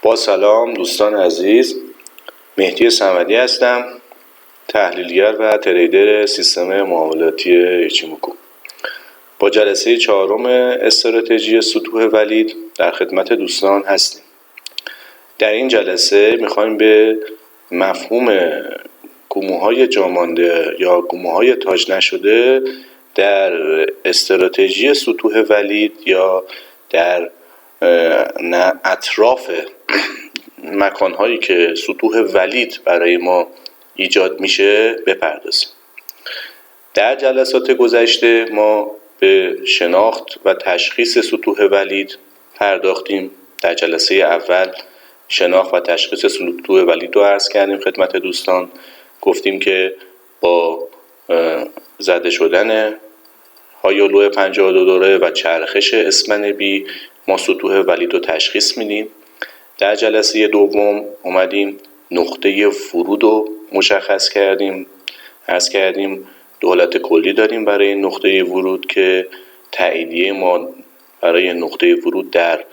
با سلام دوستان عزیز، مهدی صمدی هستم، تحلیلگر و تریدر سیستم معاملاتی ایچیموکو. با جلسه 4 استراتژی سطوح ولید در خدمت دوستان هستیم. در این جلسه میخوایم به مفهوم گمه‌های جامانده یا گمه‌های تاج نشده در استراتژی سطوح ولید یا در اطراف مکانهایی که سطوح ولید برای ما ایجاد میشه بپردازیم. در جلسات گذشته ما به شناخت و تشخیص سطوح ولید پرداختیم. در جلسه اول شناخت و تشخیص سطوح ولید رو عرض کردیم خدمت دوستان. گفتیم که با زده شدن هایولو 52 دوره و چرخش اسمن بی ما سطوح ولید رو تشخیص میدیم. در جلسه دوم اومدیم نقطه ورود رو مشخص کردیم. عرض کردیم دو حالت کلی داریم برای نقطه ورود که تاییدیه ما برای نقطه ورود در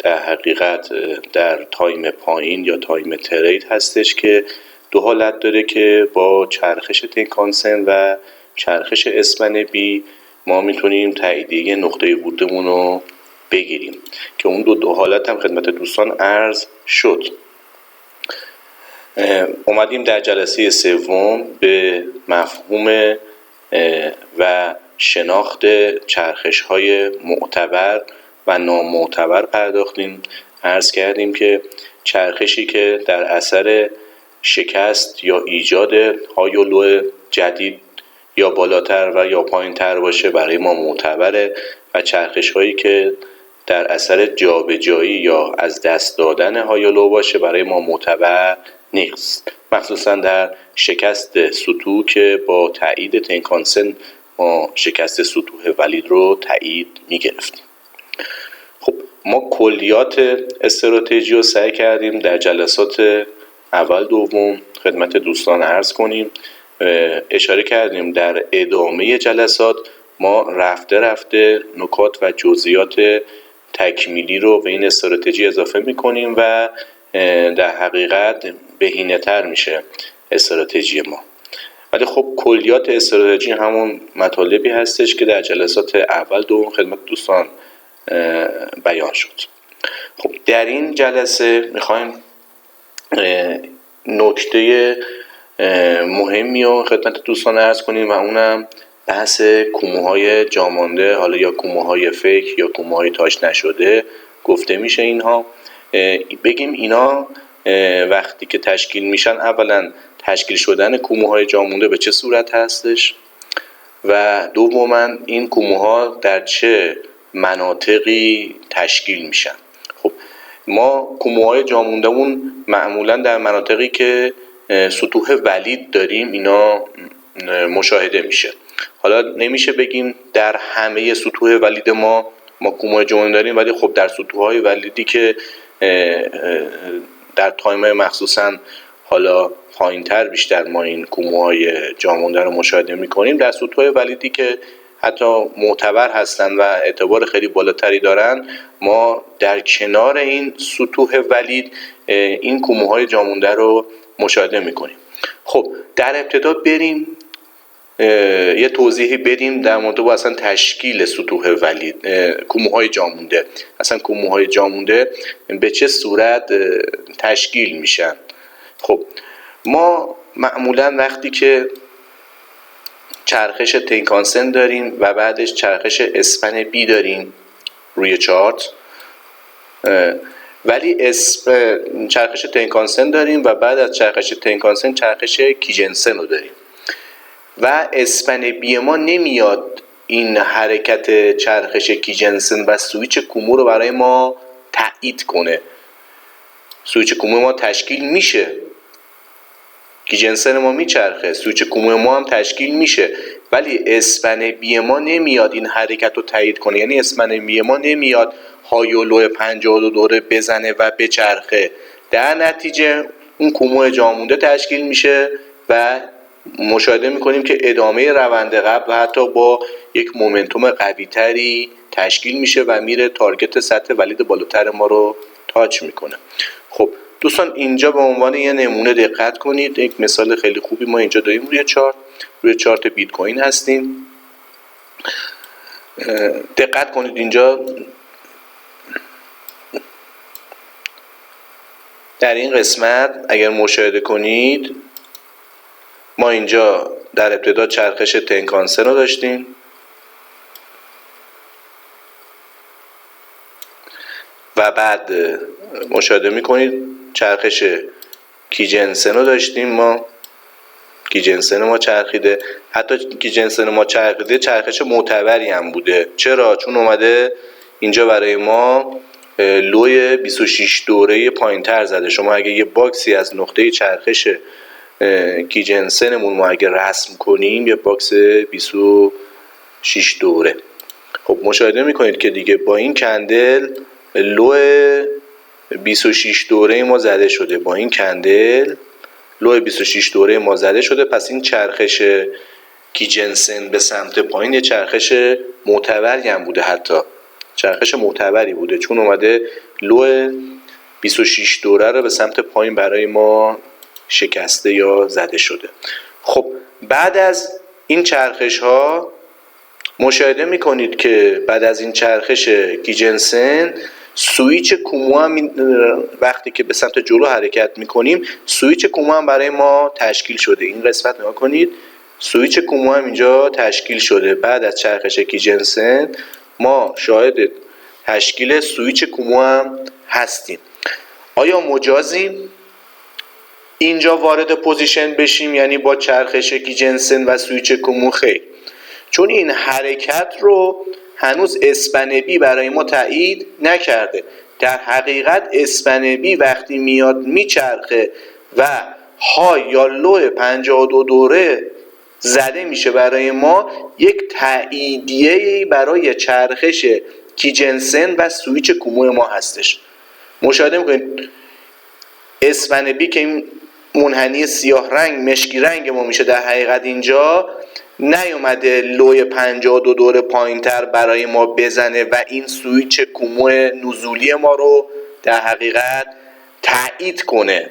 حقیقت در تایم پایین یا تایم ترید هستش که دو حالت داره که با چرخش تنکانسن و چرخش اسمن بی ما میتونیم تاییدیه نقطه ورودمون رو بگیریم که اون دو حالت هم خدمت دوستان عرض شد. اومدیم در جلسه سوم به مفهوم و شناخت چرخش‌های معتبر و نامعتبر پرداختیم. عرض کردیم که چرخشی که در اثر شکست یا ایجاد هایولو جدید یا بالاتر و یا پایین‌تر باشه برای ما معتبره و چرخش‌هایی که در اثر جابجایی یا از دست دادن هایولو باشه برای ما معتبر نیست، مخصوصا در شکست سطوح که با تایید تنکانسن ما شکست سطوح ولید رو تایید می‌گرفتیم. خب ما کلیات استراتژی رو سعی کردیم در جلسات اول دوم خدمت دوستان عرض کنیم. اشاره کردیم در ادامه جلسات ما رفته نکات و جزئیات تکمیلی رو به این استراتژی اضافه می‌کنیم و در حقیقت بهینه‌تر میشه استراتژی ما. ولی خب کلیات استراتژی همون مطالبی هستش که در جلسات اول دوم خدمت دوستان بیان شد. خب در این جلسه میخوایم نکته مهمی رو خدمت دوستان عرض کنیم و اونم بحث گمه‌های جامانده، حالا یا گمه‌های فیک یا گمه‌های تاج نشده گفته میشه. اینها بگیم اینا وقتی که تشکیل میشن، اولا تشکیل شدن گمه‌های جامانده به چه صورت هستش و دوما این گمه‌ها در چه مناطقی تشکیل میشن. خب ما گمه‌های جاماندهمون معمولا در مناطقی که سطوح ولید داریم اینا مشاهده میشه. حالا نمیشه بگیم در همه سطوح ولید ما گمه‌های جامانده داریم، ولی خب در سطوح‌های ولیدی که در تایم‌های مخصوصاً حالا پایین‌تر بیشتر ما این گمه‌های جامانده رو مشاهده می‌کنیم. در سطوح‌های ولیدی که حتی معتبر هستن و اعتبار خیلی بالاتری دارن، ما در کنار این سطوح ولید این گمه‌های جامانده رو مشاهده می‌کنیم. خب در ابتدا بریم یه توضیحی بدیم در مورد اصلا تشکیل سطوح ولید، گمه‌های جامانده، اصلا گمه‌های جامانده به چه صورت تشکیل میشن. خب ما معمولا وقتی که چرخش تنکانسن داریم و بعدش چرخش اسپن بی داریم روی چارت، ولی چرخش تنکانسن داریم و بعد از چرخش تنکانسن چرخش کیجنسن رو داریم و اسپن بی ما نمیاد این حرکت چرخش کیجنسن و سویچ کومو رو برای ما تایید کنه. سویچ کومو ما تشکیل میشه، کیجنسن ما میچرخه، سویچ کومو ما هم تشکیل میشه، ولی اسپن بی ما نمیاد این حرکت رو تایید کنه. یعنی اسپن بی ما نمیاد هایولو 52 دوره بزنه و بچرخه. در نتیجه اون کومو جامانده تشکیل میشه و مشاهده میکنیم که ادامه روند قبل و حتی با یک مومنتوم قوی تری تشکیل میشه و میره تارگت سطح ولید بالاتر ما رو تاچ میکنه. خب دوستان اینجا به عنوان یه نمونه دقت کنید، یک مثال خیلی خوبی ما اینجا داریم روی چارت بیت کوین هستیم. دقت کنید اینجا در این قسمت اگر مشاهده کنید ما اینجا در ابتدا چرخش تنکانسن رو داشتیم و بعد مشاهده میکنید چرخش کیجنسن رو داشتیم. ما کیجنسن ما چرخیده، حتی کیجنسن ما چرخیده چرخش معتبری هم بوده. چرا؟ چون اومده اینجا برای ما لوی 26 دوره پایین تر زده. شما اگه یه باکسی از نقطه چرخش کیجنسنمون ما اگه رسم کنیم، یه باکس 26 دوره، خب مشاهده میکنید که دیگه با این کندل لو 26 دوره ما زده شده. با این کندل لو 26 دوره ما زده شده. پس این چرخش کیجنسن به سمت پایین یه چرخش معتبری هم بوده، حتی چرخش معتبری بوده، چون اومده لو 26 دوره رو به سمت پایین برای ما شکسته یا زده شده. خب بعد از این چرخش ها مشاهده میکنید که بعد از این چرخش کیجنسن سویچ کومو هم وقتی که به سمت جلو حرکت میکنیم سویچ کومو هم برای ما تشکیل شده. این قسمت نگاه کنید، سویچ کومو هم اینجا تشکیل شده. بعد از چرخش کیجنسن ما شاهد تشکیل سویچ کومو هم هستیم. آیا مجازیم اینجا وارد پوزیشن بشیم، یعنی با چرخش کیجنسن و سویچ کومو؟ خیر، چون این حرکت رو هنوز اسپن بی برای ما تایید نکرده. در حقیقت اسپن بی وقتی میاد میچرخه و های یا لو 52 دوره زده میشه برای ما، یک تاییدیه برای چرخش کیجنسن و سویچ کومو ما هستش. مشاهده میکنید اسپن بی که این منحنی سیاه رنگ مشکی رنگ ما میشه، در حقیقت اینجا نیومده لوی 52 دوره پایین تر برای ما بزنه و این سویچ کومو نزولی ما رو در حقیقت تایید کنه.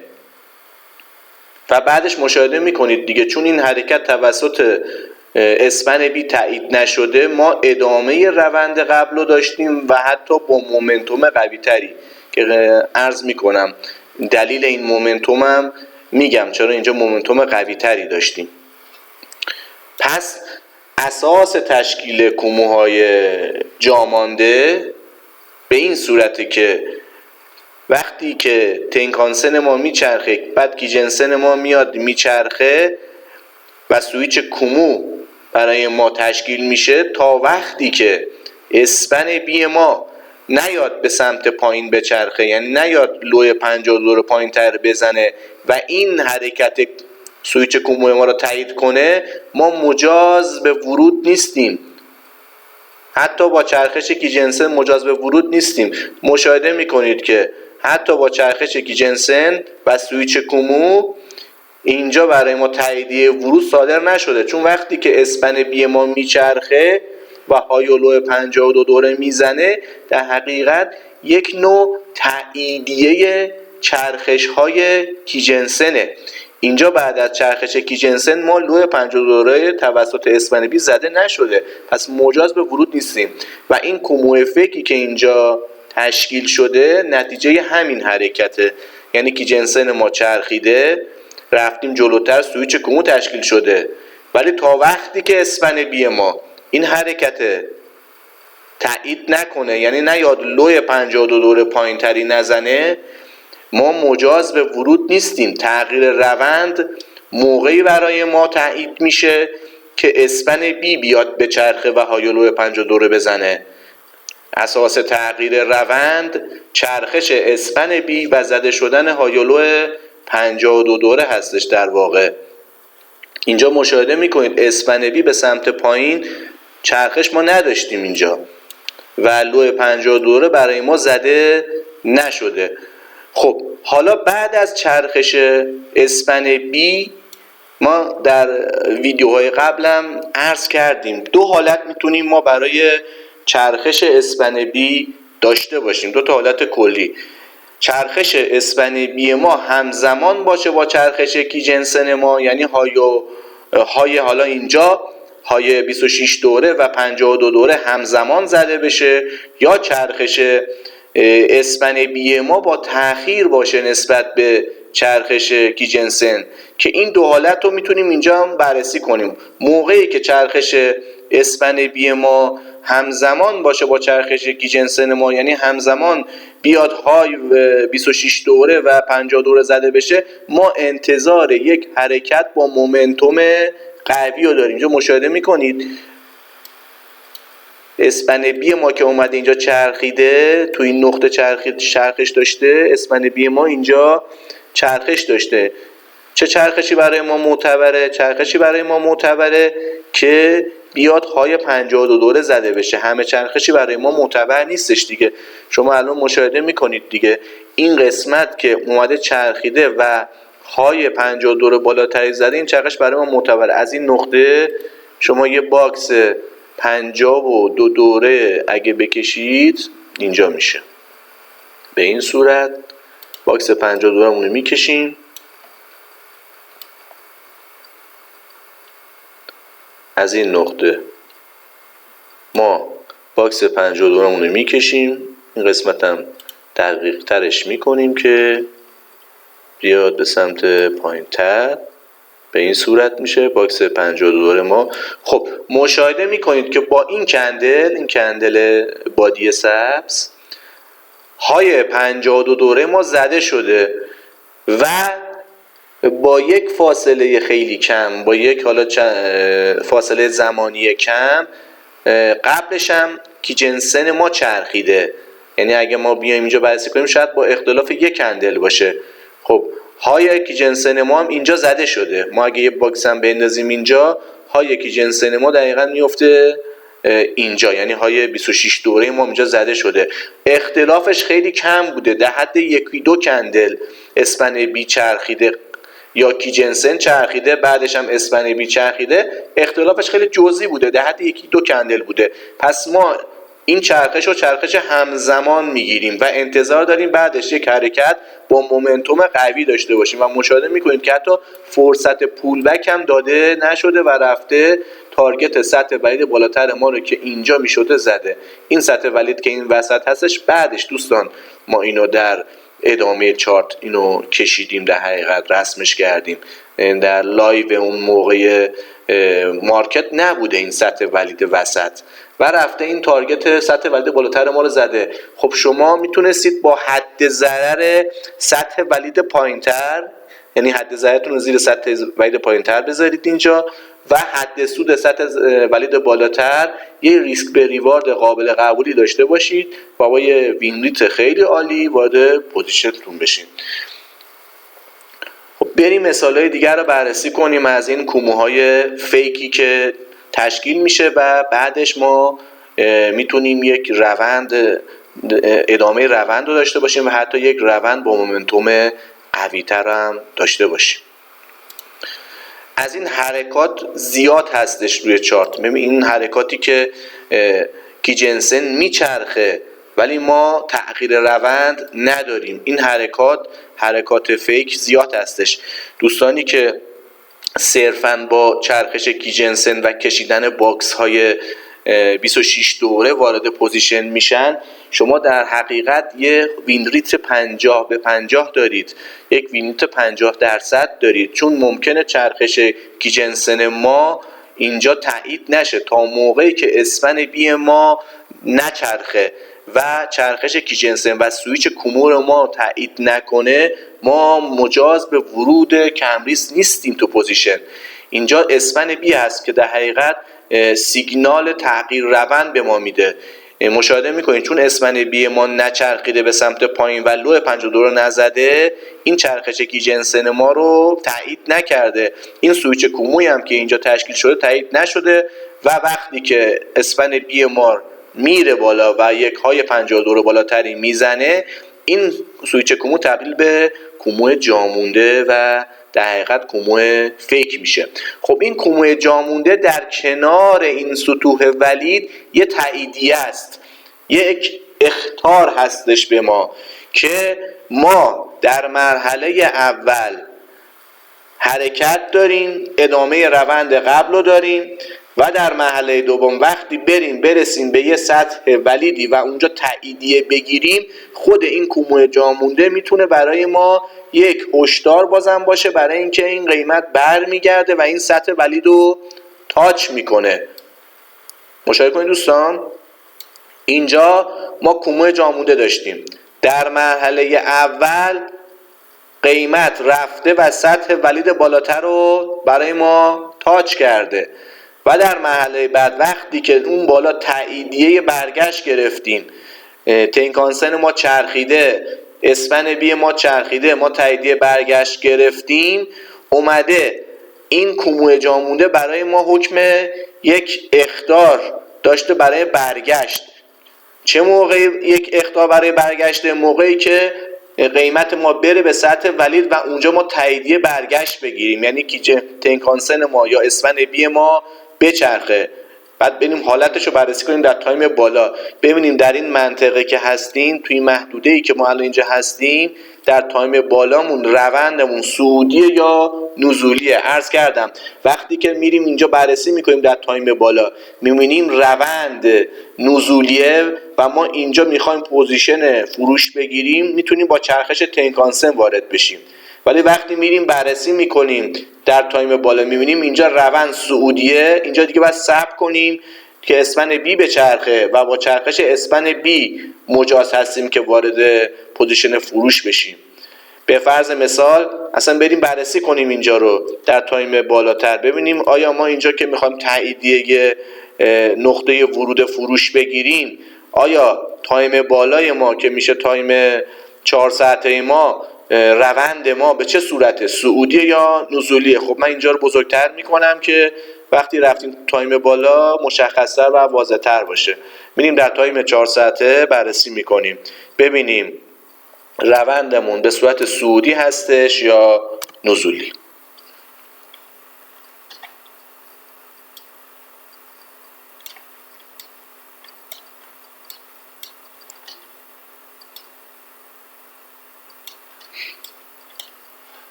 و بعدش مشاهده میکنید دیگه چون این حرکت توسط اسپن بی تایید نشده، ما ادامه روند قبل رو داشتیم و حتی با مومنتوم قوی تری که عرض میکنم دلیل این مومنتومم میگم چرا اینجا مومنتوم قوی تری داشتیم. پس اساس تشکیل کوموهای جامانده به این صورته که وقتی که تنکانسن ما میچرخه، بعد کیجنسن ما میاد میچرخه و سویچ کومو برای ما تشکیل میشه، تا وقتی که اسپن بی ما نیاد به سمت پایین بچرخه، یعنی نیاد لوی 52 رو پایین تر بزنه و این حرکت سویچ کومو ما رو تایید کنه، ما مجاز به ورود نیستیم. حتی با چرخش کیجنسن مجاز به ورود نیستیم. مشاهده میکنید که حتی با چرخش کیجنسن و سویچ کومو اینجا برای ما تاییدیه ورود صادر نشده، چون وقتی که اسپن بی ما میچرخه و های و لو 52 دوره میزنه، در حقیقت یک نوع تاییدیه چرخش های کیجنسنه. اینجا بعد از چرخش کیجنسن ما لو 52 دوره توسط اسپن بی زده نشده، پس مجاز به ورود نیستیم و این کومو افکتی که اینجا تشکیل شده نتیجه همین حرکته. یعنی کیجنسن ما چرخیده، رفتیم جلوتر، سویچ کومو تشکیل شده، ولی تا وقتی که اسپن بی ما این حرکت تایید نکنه، یعنی نیاد لوی 52 دوره پایین تری نزنه، ما مجاز به ورود نیستیم. تغییر روند موقعی برای ما تایید میشه که اسپن بی بیاد به چرخه و هایولو 52 دوره بزنه. اساس تغییر روند چرخش اسپن بی و زده شدن هایولو 52 دوره هستش. در واقع اینجا مشاهده میکنید اسپن بی به سمت پایین چرخش ما نداشتیم اینجا و لو 52 دوره برای ما زده نشده. خب حالا بعد از چرخش اسپن بی ما در ویدیوهای قبلم عرض کردیم دو حالت میتونیم ما برای چرخش اسپن بی داشته باشیم، دو تا حالت کلی. چرخش اسپن بی ما همزمان باشه با چرخش کیجنسن ما، یعنی های حالا اینجا های 26 دوره و 52 دوره همزمان زده بشه، یا چرخش اسپن بی ما با تأخیر باشه نسبت به چرخش کیجنسن، که این دو حالت رو میتونیم اینجا هم بررسی کنیم. موقعی که چرخش اسپن بی ما همزمان باشه با چرخش کیجنسن ما، یعنی همزمان بیاد های 26 دوره و 50 دوره زده بشه، ما انتظار یک حرکت با مومنتوم قوی رو داریم. اینجا مشاهده میکنید اسپن بی ما که اومده اینجا چرخیده، تو این نقطه چرخش داشته، اسپن بی ما اینجا چرخش داشته. چه چرخشی برای ما معتبره؟ چرخشی برای ما معتبره که بیاد های 52 دوره زده بشه. همه چرخشی برای ما معتبر نیستش دیگه. شما الان مشاهده میکنید دیگه این قسمت که اومده چرخیده و های 52 دوره بالاتری زده، این چرخش برای ما معتبره. از این نقطه شما یه باکس 52 دوره اگه بکشید اینجا میشه. به این صورت باکس 52 دوره مونو میکشیم، از این نقطه ما باکس 52 رو میکشیم، این قسمت هم دقیق ترش میکنیم که بیاد به سمت پایین تر. به این صورت میشه باکس 52 ما. خب مشاهده میکنید که با این کندل بادی سبز های 52 دوره ما زده شده و با یک فاصله خیلی کم، با یک حالا فاصله زمانی کم، قبلش هم کیجنسن ما چرخیده. یعنی اگه ما بیایم اینجا بررسی کنیم شاید با اختلاف یک کندل باشه. خب های کیجنسن ما هم اینجا زده شده. ما اگه یه باکس هم بندازیم اینجا، های کیجنسن ما دقیقاً میفته اینجا، یعنی های 26 دوره ما اینجا زده شده. اختلافش خیلی کم بوده، در حد 1-2 کندل اسپن بی چرخیده یا کیجنسن چرخیده، بعدش هم اسپن بی چرخیده. اختلافش خیلی جزئی بوده، در حد 1-2 کندل بوده. پس ما این چرخش رو چرخش همزمان میگیریم و انتظار داریم بعدش یک حرکت با مومنتوم قوی داشته باشیم و مشاهده میکنید که حتی فرصت پول بک هم داده نشده و رفته تارگت سطح ولید بالاتر ما رو که اینجا میشده زده. این سطح ولید که این وسط هستش، بعدش دوستان ما اینو در ادامه چارت اینو کشیدیم، در حقیقت رسمش کردیم. در لایو اون موقع مارکت نبوده این سطح ولید وسط و رفته این تارگت سطح ولید بالاتر ما رو زده. خب شما میتونستید با حد ضرر سطح ولید پایینتر، یعنی حد ضررتون رو زیر سطح ولید پایینتر بذارید اینجا و حد سود سطح ولید بالاتر یه ریسک به ریوارد قابل قبولی داشته باشید و با یه وین ریت خیلی عالی وارد پوزیشنتون بشین. خب بریم مثالهای دیگر رو بررسی کنیم از این کوموهای فیکی که تشکیل میشه و بعدش ما میتونیم یک روند ادامه روند رو داشته باشیم و حتی یک روند با مومنتوم قوی تر هم داشته باشیم. از این حرکات زیاد هستش روی چارت. ببین این حرکاتی که کیجنسن میچرخه ولی ما تغییر روند نداریم، این حرکات فیک زیاد هستش. دوستانی که صرفاً با چرخش کیجنسن و کشیدن باکس های 26 دوره وارد پوزیشن میشن، شما در حقیقت یه وین ریت 50-50 دارید، یک وین ریت 50% دارید، چون ممکنه چرخش کیجنسن ما اینجا تایید نشه تا موقعی که اسپن بی ما نچرخه و چرخش کیجنسن و سویچ کومور ما تایید نکنه، ما مجاز به ورود کم ریسک نیستیم تو پوزیشن. اینجا اسپن بی هست که در حقیقت سیگنال تغییر روند به ما میده. مشاهده میکنید چون اسپن بی ما نچرخیده به سمت پایین و لو 52 رو نزده، این چرخش کیجنسن ما رو تایید نکرده. این سویچ کوموی هم که اینجا تشکیل شده تایید نشده و وقتی که اسپن بی ما میره بالا و یک های 52 رو بالاتری میزنه، این سویچ کومو تبدیل به کومو جامونده و در حقیقت کومو فیک میشه. خب این کومو جامونده در کنار این سطوح ولید یه تاییدیه است، یک اخطار هستش به ما که ما در مرحله اول حرکت داریم، ادامه روند قبل رو داریم و در مرحله دوم وقتی برسیم به یه سطح ولیدی و اونجا تاییدیه بگیریم، خود این کومو جا مونده میتونه برای ما یک هشدار بازم باشه برای اینکه این قیمت برمیگرده و این سطح ولید رو تاچ میکنه. مشاهده کنید دوستان، اینجا ما کومو جا مونده داشتیم، در مرحله اول قیمت رفته و سطح ولید بالاتر رو برای ما تاچ کرده و در مرحله بعد وقتی که اون بالا تاییدیه برگشت گرفتیم، تنکانسن ما چرخیده، اسپن بی ما چرخیده، ما تاییدیه برگشت گرفتیم، اومده این کومو جا مونده برای ما حکم یک اخطار داشته برای برگشت. چه موقعی یک اخطار برای برگشت؟ موقعی که قیمت ما بره به سطح ولید و اونجا ما تاییدیه برگشت بگیریم، یعنی که تنکانسن ما یا اسپن بی ما بچرخه. بعد بریم حالتش رو بررسی کنیم در تایم بالا، ببینیم در این منطقه که هستیم، توی محدوده ای که ما الان اینجا هستیم، در تایم بالامون روندمون صعودیه یا نزولیه. عرض کردم وقتی که میریم اینجا بررسی میکنیم در تایم بالا، میبینیم روند نزولیه و ما اینجا میخوایم پوزیشن فروش بگیریم، میتونیم با چرخش تنکانسن وارد بشیم. ولی وقتی میریم بررسی میکنیم در تایم بالا، میبینیم اینجا روند صعودیه، اینجا دیگه باید صبر کنیم که اسپن بی به چرخه و با چرخش اسپن بی مجاز هستیم که وارد پوزیشن فروش بشیم. به فرض مثال اصلا بریم بررسی کنیم اینجا رو در تایم بالاتر، ببینیم آیا ما اینجا که میخوایم تاییدیه نقطه ورود فروش بگیریم، آیا تایم بالای ما که میشه تایم 4 ساعته ما، روند ما به چه صورته، صعودی یا نزولیه؟ خب من اینجا رو بزرگتر میکنم که وقتی رفتیم تایم بالا مشخص‌تر و واضح‌تر باشه. میریم در تایم 4 ساعته بررسی میکنیم، ببینیم روندمون به صورت صعودی هستش یا نزولی.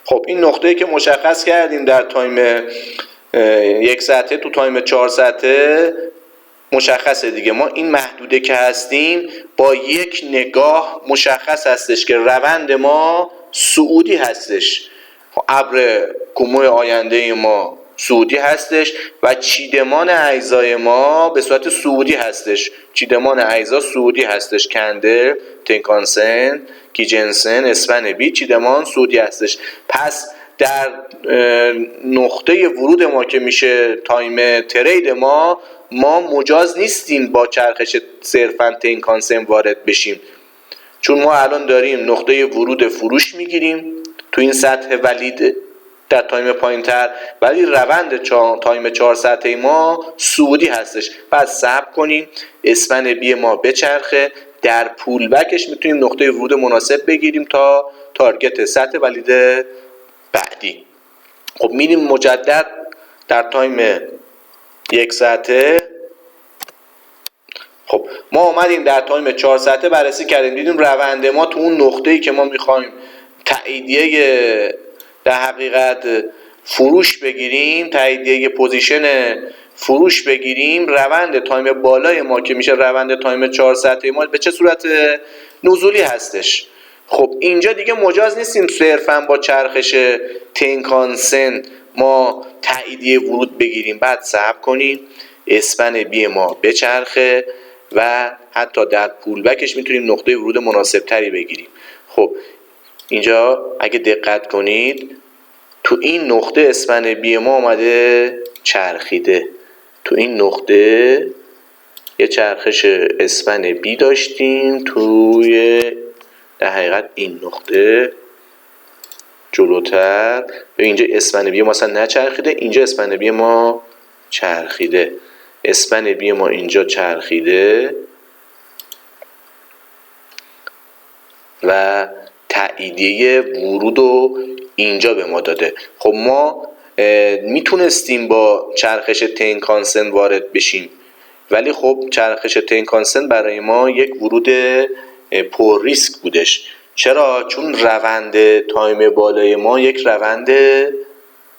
خب این نقطه‌ای که مشخص کردیم در تایم 1 ساعته، تو تایم 4 ساعته مشخصه دیگه. ما این محدوده که هستیم با یک نگاه مشخص هستش که روند ما صعودی هستش، ابر کومو آینده ما صعودی هستش و چیدمان اجزای ما به صورت صعودی هستش. چیدمان اجزا صعودی هستش، کندل، تنکانسن، کیجنسن، اسپن بی، چیدمان صعودی هستش. پس در نقطه ورود ما که میشه تایم ترید ما مجاز نیستیم با چرخش صرفاً تنکانسن وارد بشیم، چون ما الان داریم نقطه ورود فروش میگیریم تو این سطح ولید در تایم پایین‌تر، ولی روند تایم 4 ساعته ما صعودی هستش. بعد صبر کنیم اسپن بی ما بچرخه، در پول بکش میتونیم نقطه ورود مناسب بگیریم تا تارگت سطح ولید بعدی. خب میریم مجدد در تایم 1 ساعته. خب ما اومدیم در تایم 4 ساعته بررسی کردیم، دیدیم روند ما تو اون نقطه‌ای که ما میخوایم تاییدیه در حقیقت فروش بگیریم، تاییدیه پوزیشن فروش بگیریم، روند تایم بالای ما که میشه روند تایم 4 ساعته ما به چه صورت؟ نزولی هستش. خب اینجا دیگه مجاز نیستیم صرفاً با چرخش تنکانسن ما تاییدیه ورود بگیریم، بعد صبر کنیم اسپن بی ما بچرخه و حتی در پول بکش میتونیم نقطه ورود مناسب تری بگیریم. خب اینجا اگه دقت کنید تو این نقطه اسپن بی ما اومده چرخیده، تو این نقطه یه چرخش اسپن بی داشتیم، توی در حقیقت این نقطه جلوتر به اینجا اسپن بی ما مثلا نچرخیده، اینجا اسپن بی ما چرخیده، اسپن بی ما اینجا چرخیده و تاییدیه ورود رو اینجا به ما داده. خب ما میتونستیم با چرخش تنکانسن وارد بشیم، ولی خب چرخش تنکانسن برای ما یک ورود پر ریسک بودش. چرا؟ چون روند تایم بالای ما یک روند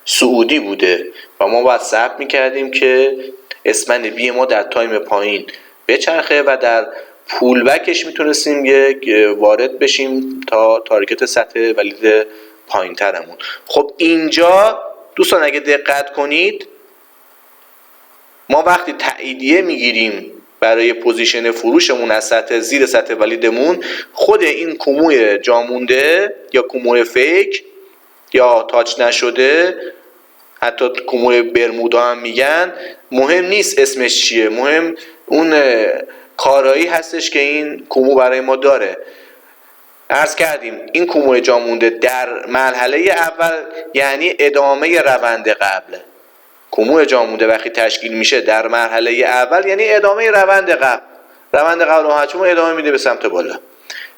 صعودی بوده و ما باید صبر میکردیم که اسپن بی ما در تایم پایین بچرخه و در پول بکش میتونستیم یک وارد بشیم تا تارگت سطح ولید پایین ترمون. خب اینجا دوستان اگه دقت کنید ما وقتی تاییدیه میگیریم برای پوزیشن فروشمون از سطح زیر سطح ولیدمون، خود این کوموی جامونده یا کوموی فیک یا تاچ نشده، حتی کوموی برمودا هم میگن، مهم نیست اسمش چیه، مهم اون کارایی هستش که این کومو برای ما داره. عرض کردیم این کوموی جامونده در مرحله اول یعنی ادامه روند قبله. کومو جامونده وقتی تشکیل میشه در مرحله اول یعنی ادامه روند قبل. روند قبل رو هرچون ادامه میده به سمت بالا.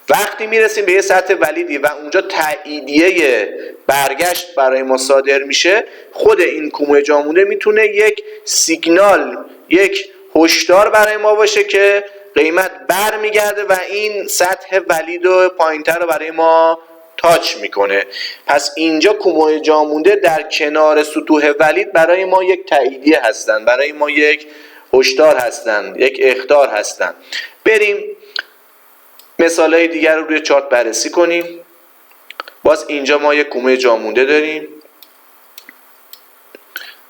وقتی میرسیم به یه سطح ولیدی و اونجا تاییدیه برگشت برای ما صادر میشه، خود این کومو جامونده میتونه یک سیگنال، یک هشدار برای ما باشه که قیمت برمیگرده و این سطح ولید و پایینتر رو برای ما تاچ میکنه. پس اینجا کوموی جامونده در کنار سطوح ولید برای ما یک تاییدیه هستن، برای ما یک هشدار هستن، یک اخطار هستن. بریم مثالهای دیگر رو روی چارت بررسی کنیم. باز اینجا ما یک کوموی جامونده داریم،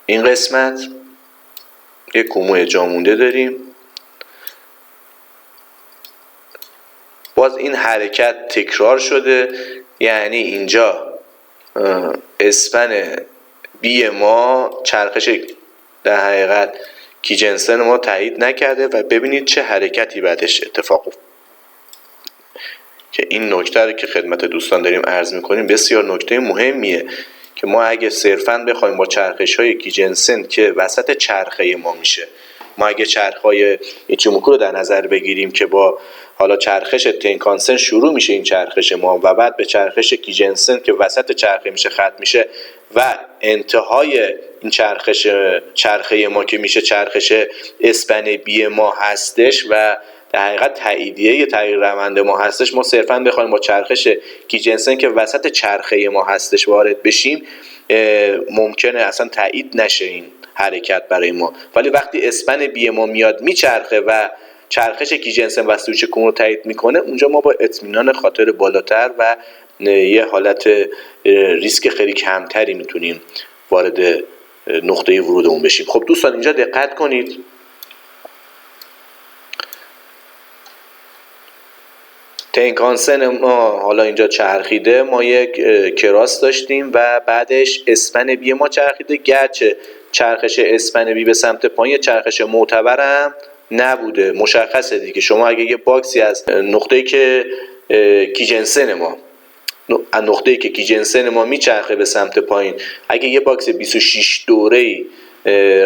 این قسمت یک کوموی جامونده داریم. باز این حرکت تکرار شده، یعنی اینجا اسپن بی ما چرخش در حقیقت کیجنسن ما تایید نکرده و ببینید چه حرکتی بعدش اتفاق افتاد. که این نکته رو که خدمت دوستان داریم عرض میکنیم بسیار نکته مهمیه که ما اگه صرفاً بخوایم با چرخش های کیجنسن که وسط چرخه ما میشه، ما اگه چرخهای ایچیموکو رو در نظر بگیریم که با حالا چرخش تنکانسن شروع میشه این چرخش ما و بعد به چرخش کیجنسن که وسط چرخه میشه ختم میشه و انتهای این چرخه ما که میشه چرخش اسپن بی ما هستش و در حقیقت تاییدیه تغییر روند ما هستش، ما صرفاً بخوایم با چرخش کیجنسن که وسط چرخه ما هستش وارد بشیم ممکنه اصلا تایید نشه این حرکت برای ما. ولی وقتی اسپن بی ما میاد میچرخه و چرخش کیجنسن و سویچ کومو رو تایید میکنه، اونجا ما با اطمینان خاطر بالاتر و یه حالت ریسک خیلی کمتری میتونیم وارد نقطه ورودمون بشیم. خب دوستان اینجا دقت کنید، تنکانسن ما حالا اینجا چرخیده، ما یک کراس داشتیم و بعدش اسپن بی ما چرخیده، گرچه چرخش اسپن بی به سمت پایین چرخش معتبرم نبوده. مشخصه دیگه، شما اگه یه باکسی از نقطه‌ای که کیجنسن ما از نقطه‌ای که کیجنسن ما میچرخه به سمت پایین، اگه یه باکس 26 دوره‌ای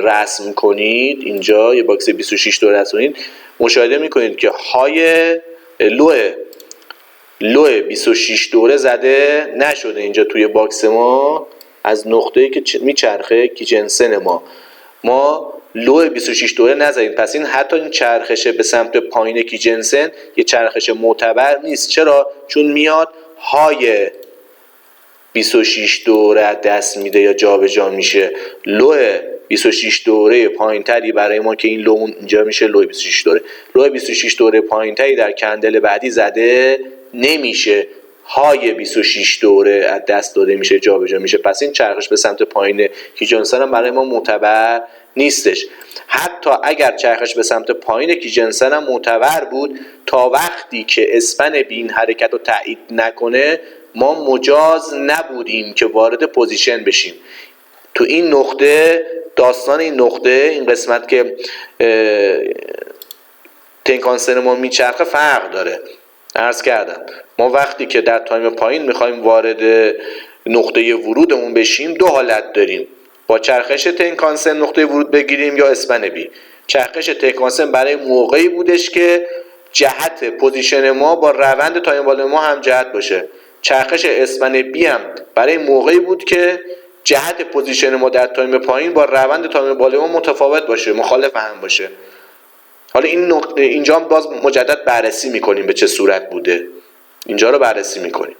رسم کنید، اینجا یه باکس 26 دوره رسم کنید، مشاهده میکنید که های لو 26 دوره زده نشده اینجا توی باکس ما از نقطه‌ای که میچرخه کیجنسن ما لو 26 دوره نزدیم. پس این حتی این چرخشه به سمت پایین کیجنسن یه چرخش معتبر نیست. چرا؟ چون میاد های 26 دوره دست میده یا جابجا میشه. لو 26 دوره پایینتری برای ما که این لو اینجا میشه لو 26 دوره. لو 26 دوره پایینتری در کندل بعدی زده نمیشه، های 26 دوره از دست داده میشه، جابجا میشه. پس این چرخش به سمت پایین کیجنسن هم برای ما معتبر نیستش. حتی اگر چرخش به سمت پایین کیجنسن هم معتبر بود، تا وقتی که اسپن بین حرکت رو تایید نکنه ما مجاز نبودیم که وارد پوزیشن بشیم. تو این نقطه، داستان این نقطه، این قسمت که تنکانسن ما میچرخه فرق داره. عرض کردم ما وقتی که در تایم پایین میخوایم وارد نقطه ورودمون بشیم دو حالت داریم، با چرخش تنکانسن نقطه ورود بگیریم یا اسپن بی. چرخش تنکانسن برای موقعی بودش که جهت پوزیشن ما با روند تایم بالا ما هم جهت باشه. چرخش اسپن بی هم برای موقعی بود که جهت پوزیشن ما در تایم پایین با روند تایم بالا ما متفاوت باشه، مخالف هم باشه. حالا این نقطه اینجا باز مجدد بررسی میکنیم به چه صورت بوده، اینجا رو بررسی میکنیم.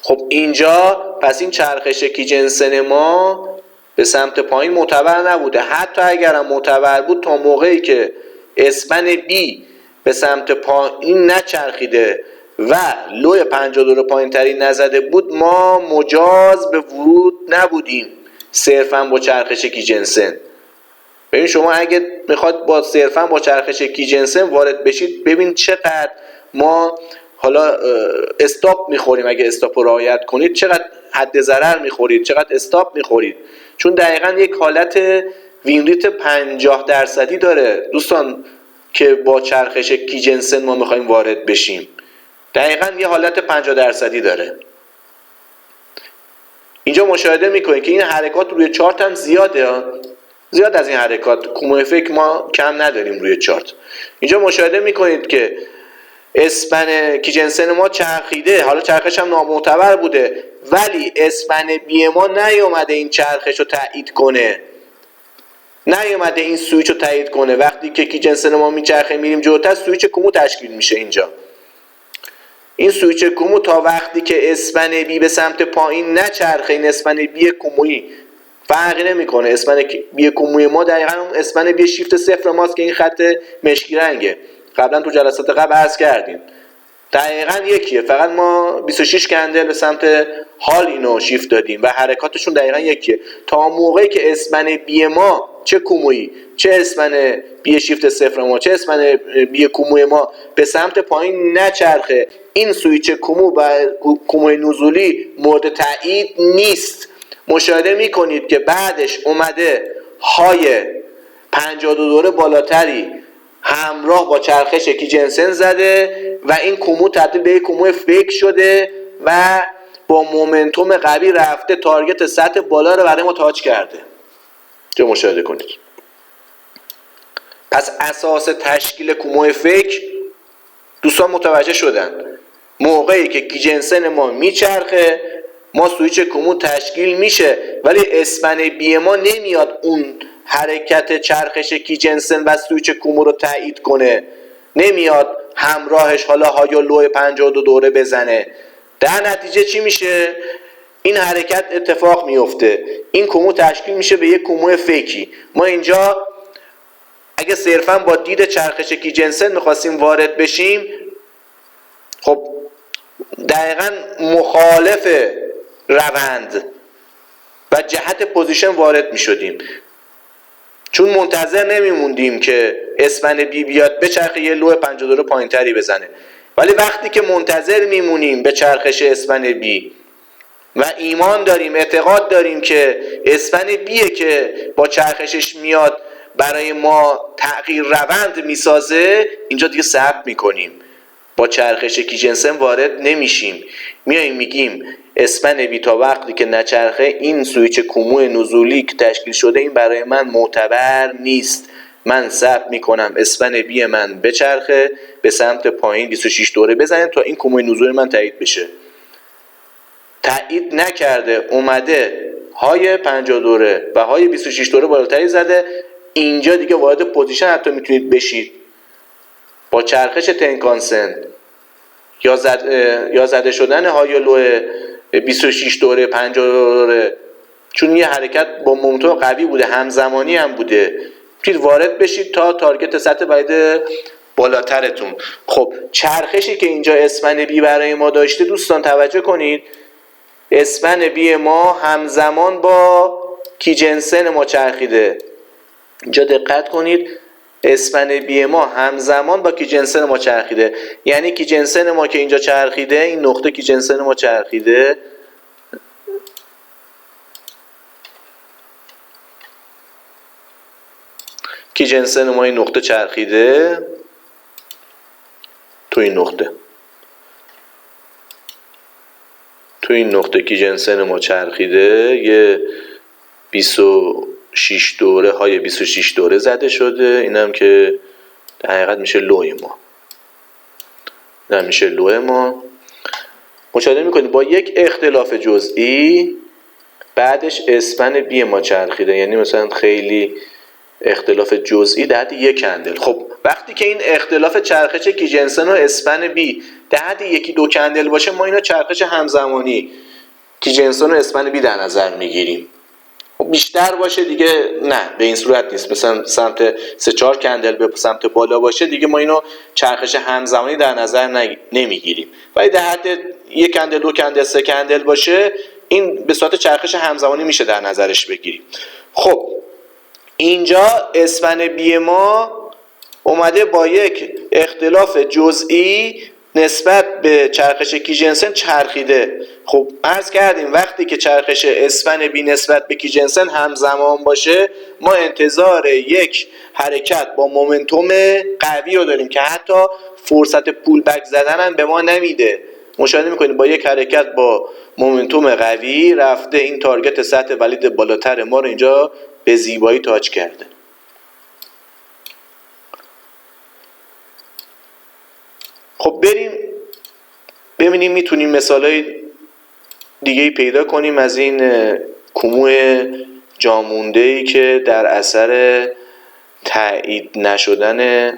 خب اینجا پس این چرخش کیجنسن ما به سمت پایین معتبر نبوده. حتی اگرم معتبر بود تا موقعی که اسپن بی به سمت پایین نچرخیده و لوی 52 پایین تری نزده بود ما مجاز به ورود نبودیم صرفا با چرخش کیجنسن. ببین شما اگه میخواد با صرفا با چرخش کیجنسن وارد بشید، ببین چقدر ما حالا استاپ میخوریم. اگه استاپ رو رعایت کنید چقدر حد ضرر میخورید، چقدر استاپ میخورید، چون دقیقاً یک حالت وینریت 50% داره دوستان که با چرخش کیجنسن ما میخوایم وارد بشیم. دقیقاً یه حالت 50% داره. اینجا مشاهده میکنید که این حرکات روی چارت هم زیاده، زیاد از این حرکات کومو افکت ما کم نداریم روی چارت. اینجا مشاهده میکنید که اسپن کیجنسن ما چرخیده، حالا چرخش هم نامعتبر بوده، ولی اسپن بی ما نیومده این چرخش رو تایید کنه، نیومده این سویچ رو تایید کنه. وقتی که کیجنسن ما میچرخه میریم جلوتر، سویچ کومو تشکیل میشه. اینجا این سویچ کومو تا وقتی که اسپن بی به سمت پایین نچرخه، این اسپن بی کومویی فرقی نمیکنه. اسپن بی کوموی ما دقیقاً اون اسپن بی شیفت صفر ماست که این خط مشکی رنگه. قبلا تو جلسات قبل عرض کردیم دقیقاً یکیه، فقط ما 26 کندل به سمت هال اینو شیفت دادیم و حرکاتشون دقیقاً یکیه. تا موقعی که اسپن بی ما چه کومویی چه اسپن بی شیفت صفر ما چه اسپن بی کوموی ما به سمت پایین نچرخه، این سویچ کومو و کوموی نزولی مورد تایید نیست. مشاهده میکنید که بعدش اومده های 52 دوره بالاتری همراه با چرخش کیجنسن زده و این کومو تبدیل به یک کومو فیک شده و با مومنتوم قوی رفته تارگت سطح بالا رو برای ما تاچ کرده. چه مشاهده کنید. پس اساس تشکیل کومو فیک دوستان متوجه شدن. موقعی که کیجنسن ما میچرخه ما سویچ کومو تشکیل میشه، ولی اسپن بی ما نمیاد اون حرکت چرخش کیجنسن و سویچ کومو رو تایید کنه، نمیاد همراهش حالا های و لو 52 دوره بزنه. در نتیجه چی میشه؟ این حرکت اتفاق میفته، این کومو تشکیل میشه به یک کومو فیکی. ما اینجا اگه صرفا با دید چرخش کیجنسن میخواستیم وارد بشیم، خب دقیقاً مخالف روند و جهت پوزیشن وارد می شدیم، چون منتظر نمیموندیم که اسپن بی بیاد به چرخ یه لو 52 پایین تری بزنه. ولی وقتی که منتظر میمونیم به چرخش اسپن بی و ایمان داریم، اعتقاد داریم که اسپن بیه که با چرخشش میاد برای ما تغییر روند میسازه، اینجا دیگه صبر میکنیم، با چرخش کیجنسن وارد نمیشیم. میاییم میگیم اسپن بی تا وقتی که نچرخه این سویچ کومو نزولی که تشکیل شده این برای من معتبر نیست. من صبر میکنم اسپن بی من بچرخه به سمت پایین 26 دوره بزنه تا این کومو نزولی من تایید بشه. تایید نکرده، اومده های 50 دوره و های 26 دوره بالاتری زده. اینجا دیگه وارد پوزیشن حتی میتونید بشید با چرخش تنکانسن یا زده شدن های لو 26 دوره 50 دوره، چون یه حرکت با مومنتوم قوی بوده، همزمانی هم بوده، میتونید وارد بشید تا تارگت سطح باید بالاترتون. خب چرخشی که اینجا اسپن بی برای ما داشته دوستان توجه کنید، اسپن بی ما همزمان با کیجنسن ما چرخیده. اینجا دقت کنید، اسپن بی ما همزمان با کیجنسن ما چرخیده، یعنی کیجنسن ما که اینجا چرخیده، این نقطه کیجنسن ما چرخیده، کیجنسن ما این نقطه چرخیده، تو این نقطه کیجنسن ما چرخیده، یه 26 دوره های 26 دوره زده شده. اینم که در حقیقت میشه لوی ما، اینم میشه لوی ما. مشاهده میکنید با یک اختلاف جزئی بعدش اسپن بی ما چرخیده، یعنی مثلا خیلی اختلاف جزئی در حد 1 کندل. خب وقتی که این اختلاف چرخش کیجنسن و اسپن بی در حد 1-2 کندل باشه، ما اینو چرخش همزمانی کیجنسن و اسپن بی در نظر میگیریم. خب بیشتر باشه دیگه نه، به این صورت نیست. مثلا سمت 3-4 کندل به سمت بالا باشه دیگه ما اینو چرخش همزمانی در نظر نمیگیریم. ولی در حد 1 کندل، 2 کندل، 3 کندل باشه، این به صورت چرخش همزمانی میشه در نظرش بگیریم. خب اینجا اسپن بی ما اومده با یک اختلاف جزئی نسبت به چرخش کیجنسن چرخیده. خب عرض کردیم وقتی که چرخش اسپن بی نسبت به کیجنسن همزمان باشه، ما انتظار یک حرکت با مومنتوم قوی رو داریم که حتی فرصت پول بک زدن هم به ما نمیده. مشاهده میکنید با یک حرکت با مومنتوم قوی رفته این تارگت سطح ولید بالاتر ما رو اینجا به زیبایی تاچ کرده. خب بریم ببینیم میتونیم مثالای دیگه پیدا کنیم از این کومو جامونده‌ای که در اثر تایید نشدن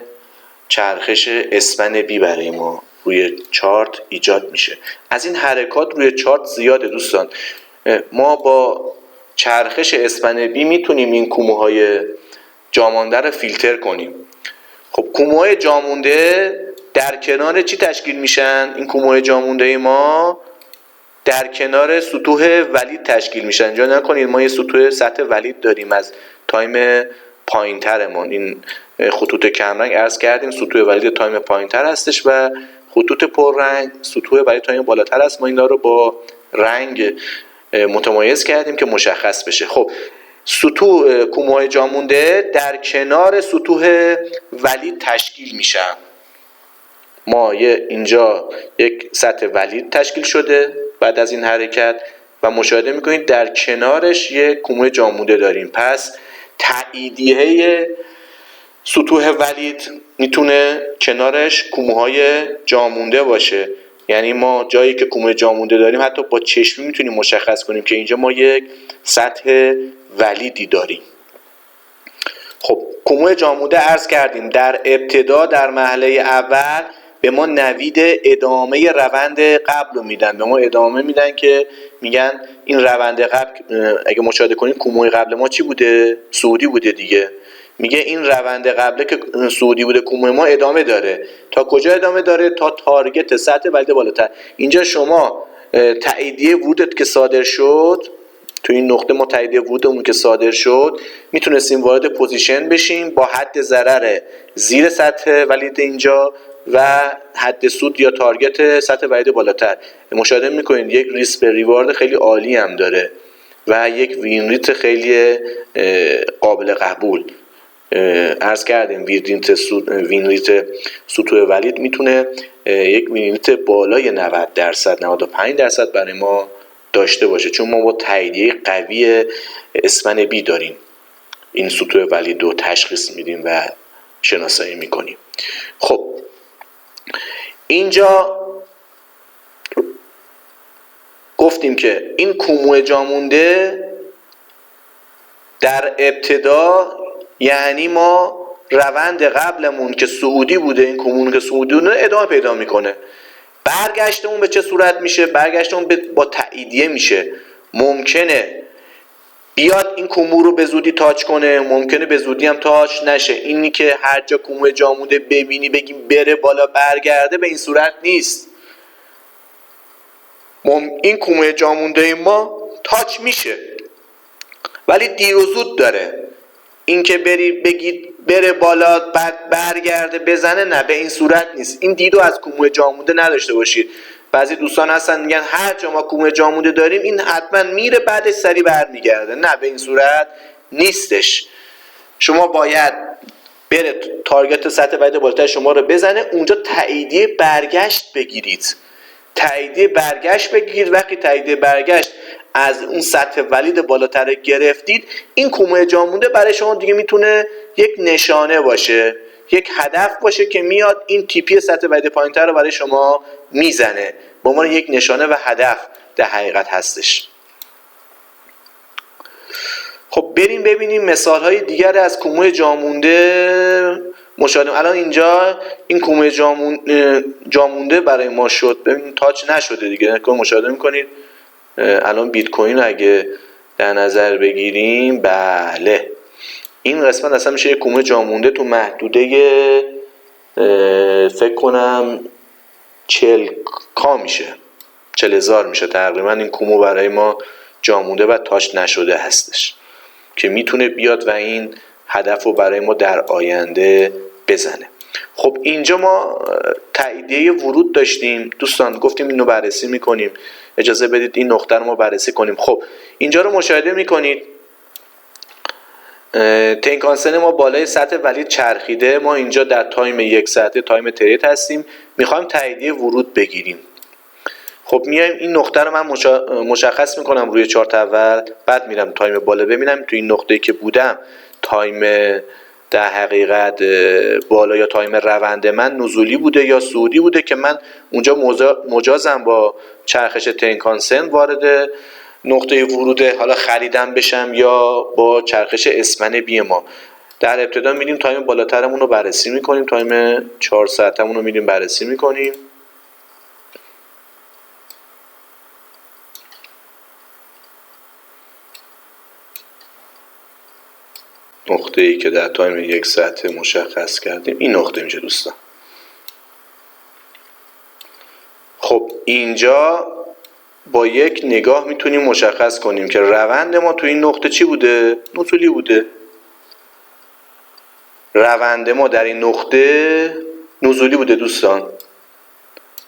چرخش اسپن بی برای ما روی چارت ایجاد میشه. از این حرکات روی چارت زیاده دوستان. ما با چرخش اسپن بی میتونیم این کوموهای جامونده رو فیلتر کنیم. خب کوموهای جامونده در کنار چی تشکیل میشن؟ این کوموهای جامونده ما در کنار سطوح ولید تشکیل میشن. جا نکنید ما یه سطوح سطح ولید داریم از تایم پایینترمون. این خطوط کمرنگ عرض کردیم سطوح ولید تایم پایینتر هستش و خطوط پررنگ سطوح ولید تایم بالاتر است. ما اینا رو با رنگ متمایز کردیم که مشخص بشه. خب سطوح کوموهای جامونده در کنار سطوح ولید تشکیل میشن. ما اینجا یک سطح ولید تشکیل شده بعد از این حرکت و مشاهده میکنید در کنارش یک کومه جامونده داریم. پس تاییدیه سطوح ولید میتونه کنارش کومه‌های جامونده باشه. یعنی ما جایی که کومه جامونده داریم حتی با چشمی میتونیم مشخص کنیم که اینجا ما یک سطح ولیدی داریم. خب کومه جامونده عرض کردیم در ابتدا در مرحله اول به ما نوید ادامه روند قبل رو میدن. به ما ادامه میدن که میگن این روند قبل اگه مشاهده کنید کومه قبل ما چی بوده؟ صعودی بوده دیگه. میگه این روند قبله که صعودی بوده کومه ما ادامه داره. تا کجا ادامه داره؟ تا تارگت سطح ولید بالاتر. اینجا شما تاییدیه ورودت که صادر شد، تو این نقطه ما تاییدیه ورودمون که صادر شد میتونستیم وارد پوزیشن بشیم با حد ضرر زیر سطح ولید اینجا و حد سود یا تارگت سطح ولید بالاتر. مشاهده میکنید یک ریسک به ریوارد خیلی عالی هم داره و یک وین ریت خیلی قابل قبول. عرض کردیم وین ریت سطوح ولید میتونه یک وین ریت بالای 90%، 95% برای ما داشته باشه، چون ما با تاییدیه قوی اسپن بی داریم این سطوح ولید رو تشخیص میدیم و شناسایی میکنیم. خب اینجا گفتیم که این کومو جامونده در ابتدا یعنی ما روند قبلمون که صعودی بوده، این کومون که صعودی بوده ادامه پیدا میکنه. برگشتمون به چه صورت میشه؟ برگشتمون با تاییدیه میشه. ممکنه بیاد این کومو رو به زودی تاچ کنه، ممکنه به زودی هم تاچ نشه. اینی که هر جا کومو جامونده ببینی بگیم بره بالا برگرده، به این صورت نیست. این کومو جامونده ما تاچ میشه ولی دیر و زود داره. این که بگید بره بالا بعد برگرده بزنه، نه، به این صورت نیست. این دیدو از کومو جامونده نداشته باشید. بعضی دوستان هستن میگن هر جا ما کومو جامونده داریم این حتما میره بعدش سری برمیگرده. نه، به این صورت نیستش. شما باید بره تارگت سطح ولید بالاتر شما رو بزنه، اونجا تاییدیه برگشت بگیرید. تاییدیه برگشت بگیرید. وقتی تاییدیه برگشت از اون سطح ولید بالاتر گرفتید، این کومه جامونده برای شما دیگه میتونه یک نشانه باشه، یک هدف باشه که میاد این تیپی سطح ولید پایینتر رو برای شما میزنه. به عنوان یک نشانه و هدف در حقیقت هستش. خب بریم ببینیم مثال های دیگر از کومه جامونده مشاهده. الان اینجا این کومه جامونده برای ما شد، ببین تاچ نشده دیگه، مشاهده میکنید. الان بیت کوین اگه در نظر بگیریم، بله این قسمت اصلا میشه یک کومه جامونده تو محدوده فکر کنم 40K میشه، 40,000 میشه تقریبا. این کومو برای ما جامونده و تاچ نشده هستش که میتونه بیاد و این هدف رو برای ما در آینده بزنه. خب اینجا ما تاییدیه ورود داشتیم دوستان، گفتیم اینو بررسی میکنیم، اجازه بدید این نقطه رو ما بررسی کنیم. خب اینجا رو مشاهده میکنید، تنکانسن ما بالای سطح ولید چرخیده، ما اینجا در تایم 1 ساعته تایم ترید هستیم، میخوایم تاییدیه ورود بگیریم. خب میایم این نقطه رو من مشخص میکنم روی چارت اول، بعد میرم تایم بالا ببینم تو این نقطه‌ای که بودم تایم در حقیقت بالا یا تایم روند من نزولی بوده یا صعودی بوده که من اونجا مجازم با چرخش تنکانسن وارد نقطه ورود حالا خریدم بشم یا با چرخش اسمن بی ما. در ابتدا میریم تایم بالاترمون رو بررسی میکنیم، تایم 4 ساعتمون رو میریم بررسی میکنیم. نقطه ای که در تایم 1 ساعته مشخص کردیم این نقطه میشه دوستان. خب اینجا با یک نگاه میتونیم مشخص کنیم که روند ما تو این نقطه چی بوده؟ نزولی بوده. روند ما در این نقطه نزولی بوده دوستان،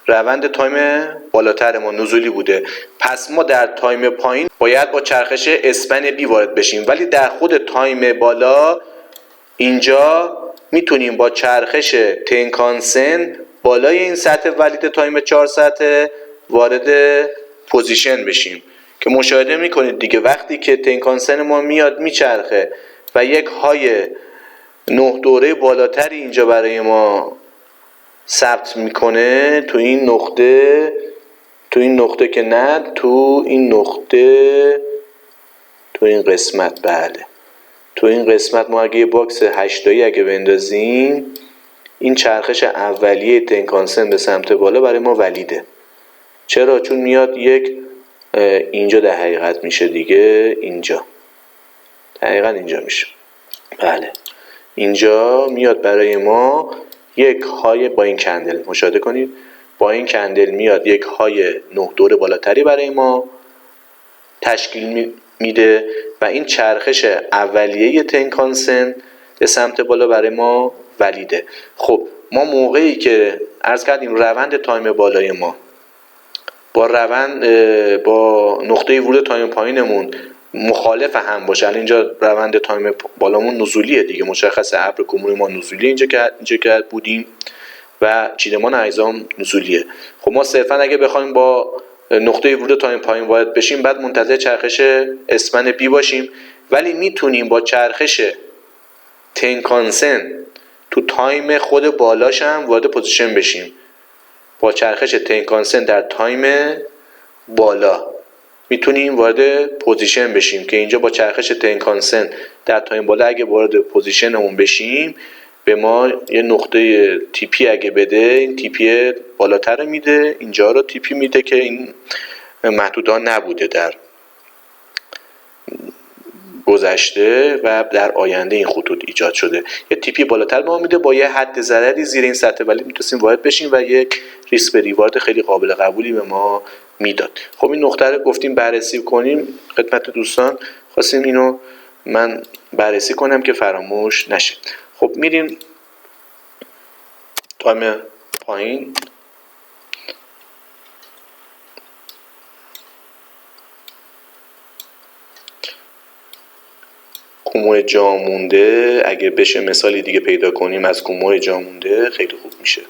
روند تایم بالاتر ما نزولی بوده، پس ما در تایم پایین باید با چرخش اسپن بی وارد بشیم، ولی در خود تایم بالا اینجا میتونیم با چرخش تنکانسن بالای این سطح ولید تایم 4 ساعته وارد پوزیشن بشیم که مشاهده میکنید دیگه وقتی که تنکانسن ما میاد میچرخه و یک های 9 دوره بالاتری اینجا برای ما ثبت میکنه تو این نقطه که نه تو این نقطه، تو این قسمت، بله تو این قسمت ما اگه یه باکس 8 تایی اگه بندازیم این چرخش اولیه تنکانسن به سمت بالا برای ما ولیده. چرا؟ چون میاد یک اینجا در حقیقت میشه دیگه، اینجا دقیقا اینجا میشه، بله اینجا میاد برای ما یک های با این کندل مشاهده کنید، با این کندل میاد یک های 9 دور بالاتری برای ما تشکیل میده و این چرخش اولیه تنکانسن به سمت بالا برای ما ولیده. خب ما موقعی که عرض کردیم روند تایم بالای ما با نقطه ورود تایم پایینمون مخالف هم باشه، الان اینجا روند تایم بالامون نزولیه دیگه، مشخصه ابر کوموی ما نزولیه اینجا که بودیم و چیدمان اجزام نزولیه. خب ما صرفا اگه بخوایم با نقطه ورود تایم پایین وارد بشیم بعد منتظر چرخش اسمن بی باشیم، ولی میتونیم با چرخش تنکانسن تو تایم خود بالاش هم وارد پوزیشن بشیم. با چرخش تنکانسن در تایم بالا میتونیم وارد پوزیشن بشیم که اینجا با چرخش تنکانسن در تایم بالا اگه وارد پوزیشنمون بشیم به ما یه نقطه تیپی اگه بده، این تیپی بالاتر رو میده، اینجا رو تیپی میده که این محدوده نبوده در گذشته و در آینده این خطوط ایجاد شده. یه تیپی بالاتر به ما میده با یه حد ضرری زیر این سطح ولی میتونیم وارد بشیم و یک ریسک به ریوارد خیلی قابل قبولی به ما میداد. خب این نقطه رو گفتیم بررسی کنیم خدمت دوستان، خواستیم اینو من بررسی کنم که فراموش نشه. خب میریم تایم پایین، کومو جامونده اگه بشه مثالی دیگه پیدا کنیم از کومو جامونده خیلی خوب میشه.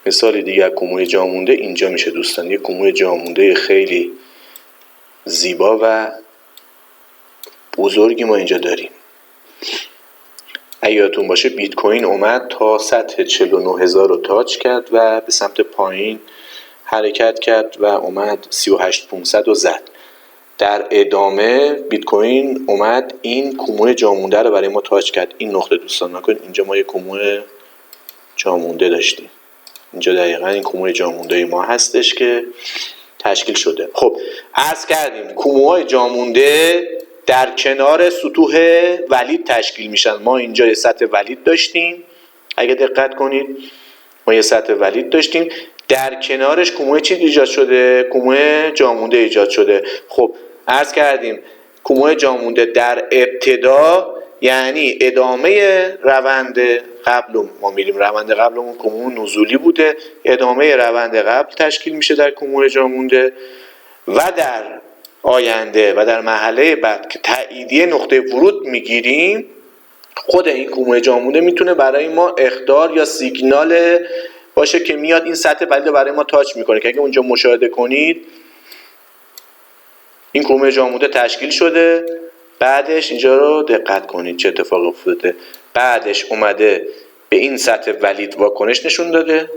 مثالی دیگه از کومو جامونده اینجا میشه دوستان، یه کومو جامونده خیلی زیبا و بزرگی ما اینجا داریم. اگه یادتون باشه بیت کوین اومد تا سطح 49,000 رو تاچ کرد و به سمت پایین حرکت کرد و اومد 38,500 رو زد. در ادامه بیت کوین اومد این کومو جامونده رو برای ما تاچ کرد. این نقطه دوستان نکنید، اینجا ما یه کومو جامونده داشتیم، اینجا دقیقا این کومو جامونده ما هستش که تشکیل شده. خب عرض کردیم کوموهای جامونده در کنار سطوح ولید تشکیل میشن. ما اینجا یه سطح ولید داشتیم، اگه دقت کنید ما یه سطح ولید داشتیم، در کنارش کومو چی ایجاد شده؟ کومو جامونده ایجاد شده. خب عرض کردیم کومو جامونده در ابتدا یعنی ادامه روند قبل، ما میریم روند قبلمون کومو نزولی بوده، ادامه روند قبل تشکیل میشه در کومو جامونده و در آینده و در مرحله بعد که تاییدیه نقطه ورود میگیریم، خود این کومو جامونده میتونه برای ما اخطار یا سیگنال باشه که میاد این سطح ولید رو برای ما تاچ میکنه. که اگه اونجا مشاهده کنید این کومو جامونده تشکیل شده، بعدش اینجا رو دقت کنید چه اتفاق افتاده، بعدش اومده به این سطح ولید واکنش نشون داده،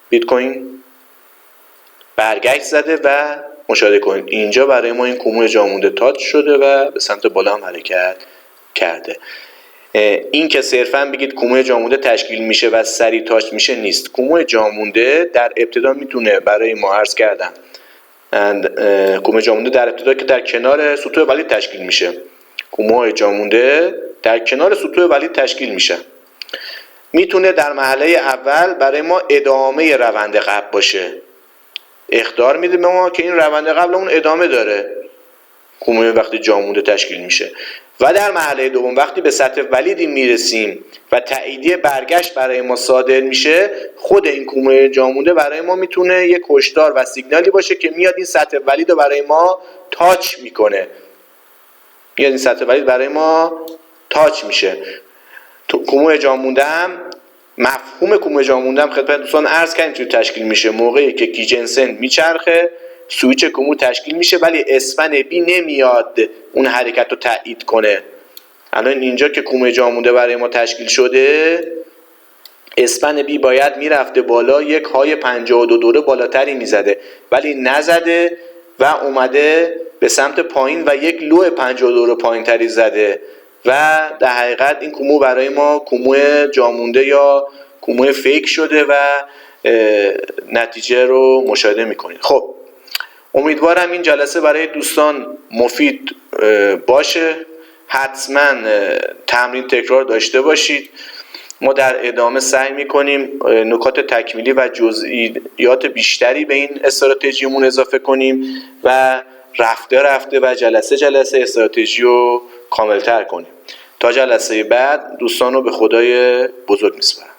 بیت کوین برگشت زده و مشاهده کنید اینجا برای ما این کومو جامونده تاچ شده و به سمت بالا هم حرکت کرده. این که صرفا بگید کومو جامونده تشکیل میشه و سریع تاچ میشه نیست. کومو جامونده در ابتدا میتونه برای ما عرض کردم کومو جامونده در ابتدا که در کنار سطوح ولید تشکیل میشه، کومو جامونده در کنار سطوح ولید تشکیل میشه، میتونه در مرحله اول برای ما ادامه روند قبل باشه، اخطار میده به ما که این روند قبلمون ادامه داره، کومو وقتی جامونده تشکیل میشه. و در مرحله دوم وقتی به سطح ولیدی میرسیم و تاییدیه برگشت برای ما صادر میشه، خود این کومو جامونده برای ما میتونه یک هشدار و سیگنالی باشه که میاد این سطح ولید رو برای ما تاچ میکنه، میاد این سطح ولید برای ما تاچ میشه. کومو جامونده هم مفهوم کومو جامونده هم خدمت دوستان عرض کردیم چطور تشکیل میشه. موقعی که کی جنسن میچرخه سویچ کومو تشکیل میشه ولی اسپن بی نمیاد اون حرکت رو تایید کنه. الان اینجا که کومو جامونده برای ما تشکیل شده، اسپن بی باید میرفته بالا، یک های 52 دوره بالاتری میزده ولی نزده و اومده به سمت پایین و یک لو 52 دوره پایین تری زده و در حقیقت این کومو برای ما کومو جامونده یا کومو فیک شده و نتیجه رو مشاهده میکنید. خب امیدوارم این جلسه برای دوستان مفید باشه. حتما تمرین تکرار داشته باشید. ما در ادامه سعی میکنیم نکات تکمیلی و جزئیات بیشتری به این استراتژیمون اضافه کنیم و رفته رفته و جلسه استراتژی رو کاملتر کنیم. تا جلسه بعد دوستان رو به خدای بزرگ میسپارم.